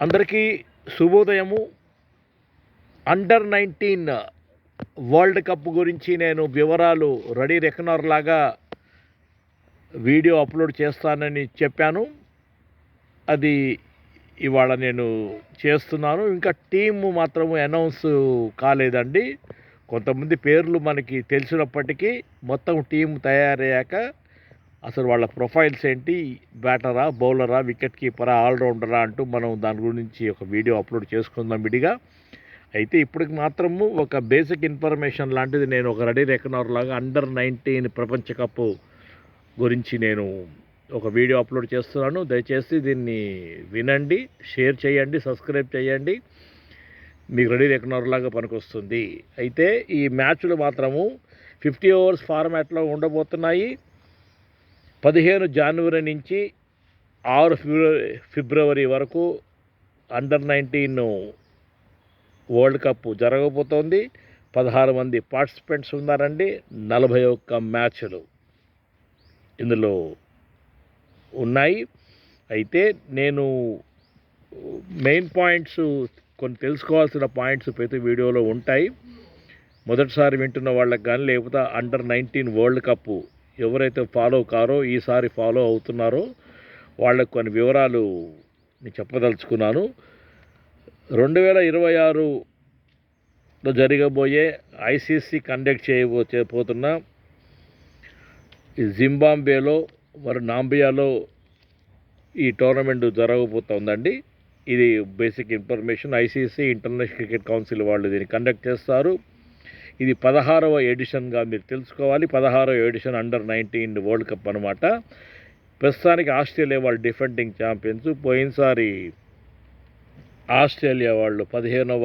అందరికీ శుభోదయము. Under-19 world cup గురించి నేను వివరాలు రెడీ రెకనర్ లాగా వీడియో అప్లోడ్ చేస్తానని చెప్పాను. అది ఇవాళ నేను చేస్తున్నాను. ఇంకా టీము మాత్రము అనౌన్స్ కాలేదండి. కొంతమంది పేర్లు మనకి తెలిసినప్పటికీ మొత్తం టీం తయారయ్యాక అసలు వాళ్ళ ప్రొఫైల్స్ ఏంటి, బ్యాటరా, బౌలరా, వికెట్ కీపరా, ఆల్రౌండరా అంటూ మనం దాని గురించి ఒక వీడియో అప్లోడ్ చేసుకుందాం విడిగా. అయితే ఇప్పటికి మాత్రము ఒక బేసిక్ ఇన్ఫర్మేషన్ లాంటిది నేను ఒక రెడీ రెకనర్ లాగా అండర్-19 ప్రపంచ కప్ గురించి నేను ఒక వీడియో అప్లోడ్ చేస్తున్నాను. దయచేసి దీన్ని వినండి, షేర్ చేయండి, సబ్స్క్రైబ్ చేయండి. మీకు రెడీ రెకనర్ లాగా పనికొస్తుంది. అయితే ఈ మ్యాచ్లు మాత్రము 50 ఓవర్స్ ఫార్మాట్లో ఉండబోతున్నాయి. 15 జనవరి నుంచి 6 ఫిబ్రవరి వరకు అండర్-19 వరల్డ్ కప్ జరగబోతోంది. 16 మంది పార్టిసిపెంట్స్ ఉన్నారండి. 41 మ్యాచ్లు ఇందులో ఉన్నాయి. అయితే నేను మెయిన్ పాయింట్స్ కొన్ని తెలుసుకోవాల్సిన పాయింట్స్ ప్రతి వీడియోలో ఉంటాయి. మొదటిసారి వింటున్న వాళ్ళకి కానీ, లేకపోతే అండర్-19 వరల్డ్ కప్ ఎవరైతే ఫాలో కారో ఈసారి ఫాలో అవుతున్నారో వాళ్ళకు కొన్ని వివరాలు నేను చెప్పదలుచుకున్నాను. 2026లో జరగబోయే ఐసీసీ కండక్ట్ చేయబోతున్న ఈ జింబాబ్వేలో మరి నాంబియాలో ఈ టోర్నమెంట్ జరగబోతోందండి. ఇది basic information. ICC international cricket council వాళ్ళు దీన్ని కండక్ట్ చేస్తారు. ఇది 16వ ఎడిషన్గా మీరు తెలుసుకోవాలి. 16వ ఎడిషన్ అండర్-19 వరల్డ్ కప్ అనమాట. ప్రస్తుతానికి ఆస్ట్రేలియా వాళ్ళు డిఫెండింగ్ ఛాంపియన్స్. పోయినసారి ఆస్ట్రేలియా వాళ్ళు 15వ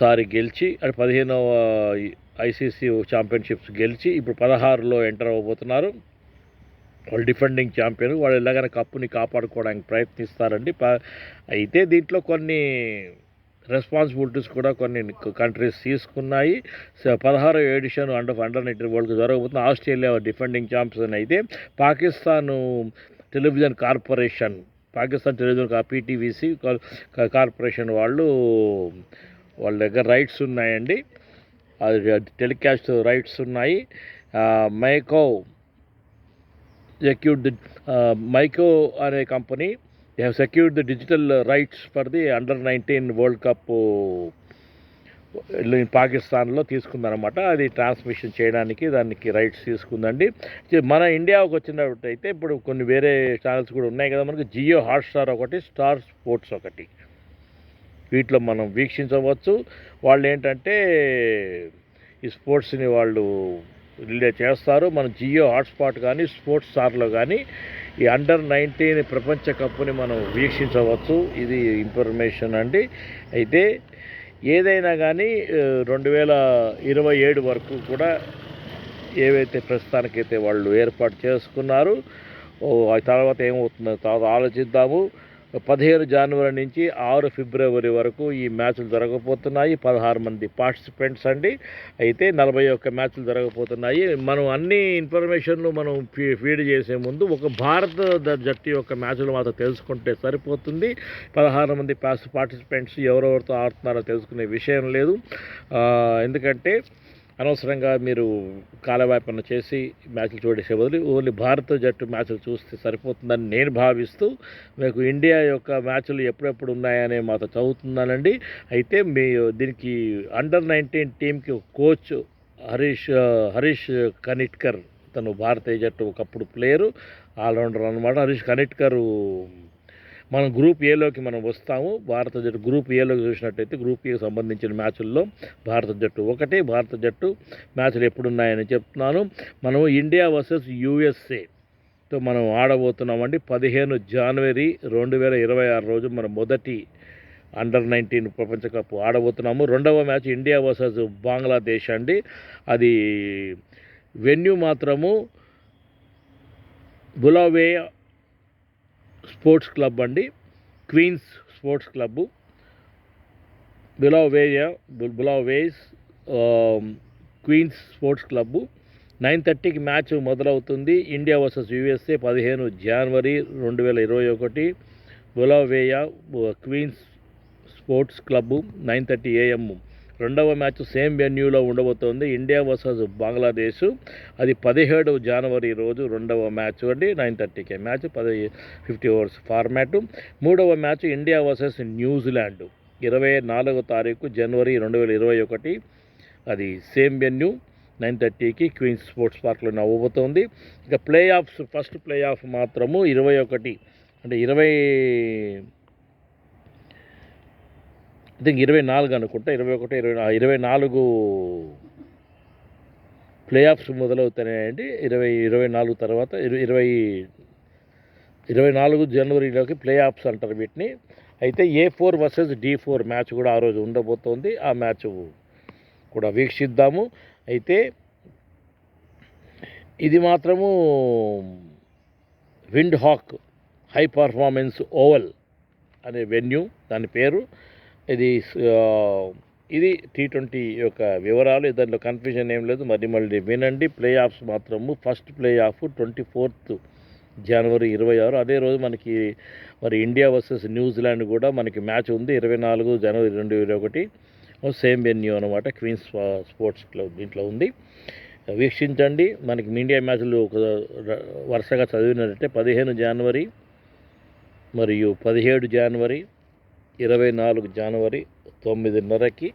సారి గెలిచి, అది 15వ ఐసీసీ ఛాంపియన్షిప్స్ గెలిచి ఇప్పుడు 16లో ఎంటర్ అవ్వబోతున్నారు. వాళ్ళు డిఫెండింగ్ ఛాంపియన్. వాళ్ళు ఎలాగైనా కప్పుని కాపాడుకోవడానికి ప్రయత్నిస్తారండి. అయితే దీంట్లో కొన్ని రెస్పాన్సిబిలిటీస్ కూడా కొన్ని కంట్రీస్ తీసుకున్నాయి. 16వ ఎడిషన్ అండర్-19 వరల్డ్ జరగబోతుంది. ఆస్ట్రేలియా డిఫెండింగ్ ఛాంపియన్ అయితే పాకిస్తాన్ టెలివిజన్ కార్పొరేషన్, పీటీవీసీ కార్పొరేషన్ వాళ్ళ దగ్గర రైట్స్ ఉన్నాయండి. అది టెలికాస్ట్ రైట్స్ ఉన్నాయి. మైకో అనే company they have secured the digital rights for the under-19 world cup పాకిస్తాన్లో తీసుకుందనమాట. అది ట్రాన్స్మిషన్ చేయడానికి దానికి రైట్స్ తీసుకుందండి. మన ఇండియాకు వచ్చినట్టయితే ఇప్పుడు కొన్ని వేరే ఛానల్స్ కూడా ఉన్నాయి కదా మనకి. జియో హాట్స్టార్ ఒకటి, స్టార్ స్పోర్ట్స్ ఒకటి, వీటిలో మనం వీక్షించవచ్చు. వాళ్ళు ఏంటంటే ఈ స్పోర్ట్స్ని వాళ్ళు రిలే చేస్తారు. మన జియో హాట్స్పాట్ కానీ స్పోర్ట్స్ స్టార్లో కానీ ఈ అండర్-19 ప్రపంచ కప్ని మనం వీక్షించవచ్చు. ఇది ఇన్ఫర్మేషన్ అండి. అయితే ఏదైనా కానీ 2027 వరకు కూడా ఏవైతే ప్రస్తుతానికైతే వాళ్ళు ఏర్పాటు చేసుకున్నారు, ఆ తర్వాత ఏమవుతుందో తర్వాత ఆలోచిద్దాము. 15 జనవరి నుంచి 6 ఫిబ్రవరి వరకు ఈ మ్యాచ్లు జరగబోతున్నాయి. 16 మంది పార్టిసిపెంట్స్ అండి. అయితే 41 మ్యాచ్లు జరగబోతున్నాయి. మనం అన్ని ఇన్ఫర్మేషన్లు మనం ఫీడ్ చేసే ముందు ఒక భారత జట్టు యొక్క మ్యాచ్లు మాత్రం తెలుసుకుంటే సరిపోతుంది. 16 మంది పార్టిసిపెంట్స్ ఎవరెవరితో ఆడుతున్నారో తెలుసుకునే విషయం లేదు. ఎందుకంటే అనవసరంగా మీరు కాలవ్యాపన చేసి మ్యాచ్లు చూడేసే బదులు ఓన్లీ భారత జట్టు మ్యాచ్లు చూస్తే సరిపోతుందని నేను భావిస్తూ మీకు ఇండియా యొక్క మ్యాచ్లు ఎప్పుడెప్పుడు ఉన్నాయనే మాతో చదువుతున్నానండి. అయితే దీనికి అండర్-19 టీంకి కోచ్ హరీష్ కనిట్కర్, తను భారతీయ జట్టు ఒకప్పుడు ప్లేయరు, ఆల్రౌండర్ అనమాట. హరీష్ కనిట్కర్ మనం గ్రూప్ ఏలోకి మనం వస్తాము. భారత జట్టు గ్రూప్ ఏలోకి చూసినట్టయితే గ్రూప్ ఏకి సంబంధించిన మ్యాచ్ల్లో భారత జట్టు మ్యాచ్లు ఎప్పుడున్నాయని చెప్తున్నాను. మనం ఇండియా వర్సెస్ యూఎస్ఏతో మనం ఆడబోతున్నామండి. 15 జనవరి 2026 రోజు మనం మొదటి అండర్-19 ప్రపంచ కప్ ఆడబోతున్నాము. రెండవ మ్యాచ్ ఇండియా వర్సెస్ బంగ్లాదేశ్ అండి. అది వెన్యూ మాత్రము బులావేయా స్పోర్ట్స్ క్లబ్ అండి, క్వీన్స్ స్పోర్ట్స్ క్లబ్బు, బులావేస్ క్వీన్స్ స్పోర్ట్స్ క్లబ్బు. 9:30కి మ్యాచ్ మొదలవుతుంది. ఇండియా వర్సెస్ యూఎస్ఏ 15 జనవరి 2021 Bulawayo Queens sports club 9:30 AM. రెండవ మ్యాచ్ సేమ్ వెన్యూలో ఉండబోతోంది. India versus Bangladesh. అది 17 జనవరి రోజు రెండవ మ్యాచ్ అండి. 9:30కి మ్యాచ్ 50 ఓవర్స్ ఫార్మాట్. మూడవ మ్యాచ్ ఇండియా వర్సెస్ న్యూజిలాండ్ 24 తారీఖు జనవరి 2021. అది సేమ్ వెన్యూ 9:30కి క్వీన్స్ స్పోర్ట్స్ పార్క్లో అవ్వబోతోంది. ఇక play offs first play of మాత్రము 21 అంటే 24 అనుకుంటా. 24 ప్లే ఆఫ్స్ మొదలవుతున్నాయండి. 24 తర్వాత 24 జనవరిలోకి ప్లే ఆఫ్స్ అంటారు వీటిని. అయితే A4 వర్సెస్ D4 మ్యాచ్ కూడా ఆ రోజు ఉండబోతోంది. ఆ మ్యాచ్ కూడా వీక్షిద్దాము. అయితే ఇది మాత్రము Windhoek high performance oval అనే వెన్యూ దాని పేరు. ఇది T20 యొక్క వివరాలు. దాంట్లో కన్ఫ్యూజన్ ఏం లేదు. మళ్ళీ వినండి. ప్లే ఆఫ్స్ మాత్రము ఫస్ట్ ప్లే ఆఫ్ 24 జనవరి 26. అదే రోజు మనకి మరి ఇండియా వర్సెస్ న్యూజిలాండ్ కూడా మనకి మ్యాచ్ ఉంది 24 జనవరి 2021. సేమ్ వెన్యూ అనమాట. క్వీన్స్ స్పోర్ట్స్ క్లబ్ దీంట్లో ఉంది. వీక్షించండి. మనకి ఇండియా మ్యాచ్లు వరుసగా చదివినట్టే 15 జనవరి మరియు 17 జనవరి 24 జనవరి 9:30కి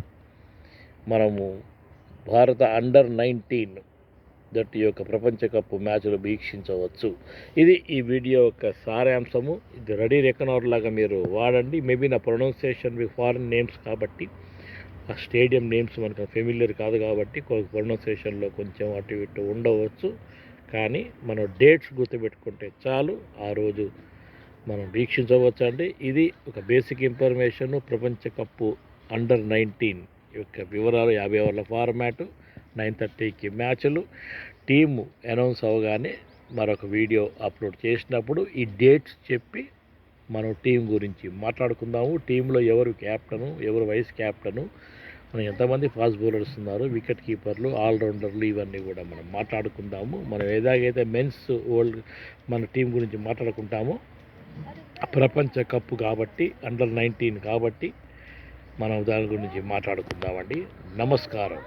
మనము భారత అండర్-19 జట్టు యొక్క ప్రపంచ కప్ మ్యాచ్లు వీక్షించవచ్చు. ఇది ఈ వీడియో యొక్క సారాంశము. ఇది రెడీ రెకనర్ లాగా మీరు వాడండి. మేబీ నా ప్రొనౌన్సియేషన్ ఫారిన్ నేమ్స్ కాబట్టి ఆ స్టేడియం నేమ్స్ మనకు ఫెమిలియర్ కాదు కాబట్టి ప్రొనౌన్సియేషన్లో కొంచెం అటు ఇటు ఉండవచ్చు. కానీ మనం డేట్స్ గుర్తుపెట్టుకుంటే చాలు, ఆ రోజు మనం వీక్షించవచ్చు అండి. ఇది ఒక బేసిక్ ఇన్ఫర్మేషన్. ప్రపంచ కప్పు అండర్-19 యొక్క వివరాలు. 50 ఓవర్ల ఫార్మాటు, 9:30కి మ్యాచ్లు. టీము అనౌన్స్ అవ్వగానే మరొక వీడియో అప్లోడ్ చేసినప్పుడు ఈ డేట్స్ చెప్పి మనం టీం గురించి మాట్లాడుకుందాము. టీంలో ఎవరు క్యాప్టను, ఎవరు వైస్ క్యాప్టను, మనం ఎంతమంది ఫాస్ట్ బౌలర్స్ ఉన్నారు, వికెట్ కీపర్లు, ఆల్రౌండర్లు, ఇవన్నీ కూడా మనం మాట్లాడుకుందాము. మనం ఏదాగైతే మెన్స్ వరల్డ్ మన టీం గురించి మాట్లాడుకుంటామో ప్రపంచ కప్పు కాబట్టి అండర్-19 కాబట్టి మనం దాని గురించి మాట్లాడుకుందామండి. నమస్కారం.